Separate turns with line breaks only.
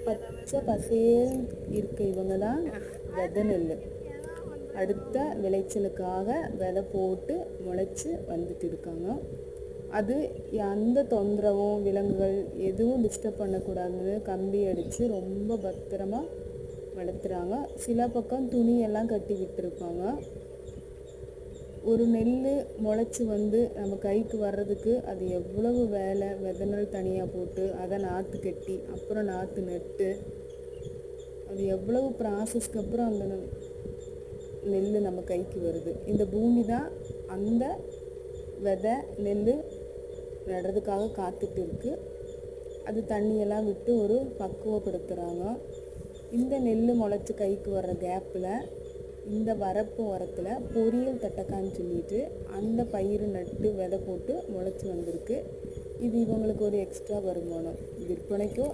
பச்சை பசேல் இருக்க இவங்க தான் விதை நெல். அடுத்த விளைச்சலுக்காக விதை போட்டு முளைச்சி வந்துட்டு இருக்காங்க. அது எந்த தொந்தரவும் விலங்குகள் எதுவும் டிஸ்டர்ப் பண்ணக்கூடாதுன்னு கம்பி அடித்து ரொம்ப பத்திரமா வளர்த்துறாங்க. சில பக்கம் துணியெல்லாம் கட்டி விட்டுருப்பாங்க. ஒரு நெல் முளைச்சி வந்து நம்ம கைக்கு வர்றதுக்கு அது எவ்வளவு வேலை. விதை நெல் தனியாக போட்டு அதை நாற்று கட்டி அப்புறம் நாற்று நட்டு அது எவ்வளவு ப்ராசஸ்க்கு அப்புறம் அந்த நெல் நம்ம கைக்கு வருது. இந்த பூமி தான் அந்த விதை நெல் நடுறதுக்காக காத்துட்டு இருக்கு. அது தண்ணியெல்லாம் விட்டு ஒரு பக்குவப்படுத்துகிறாங்க. இந்த நெல் முளைச்சி கைக்கு வர்ற கேப்பில் இந்த வரப்பு உரத்தில் பொரியல் தட்டக்கான்னு சொல்லிட்டு அந்த பயிர் நட்டு விதை போட்டு முளைச்சி வந்திருக்கு. இது இவங்களுக்கு ஒரு எக்ஸ்ட்ரா வருமானம். விற்பனைக்கும்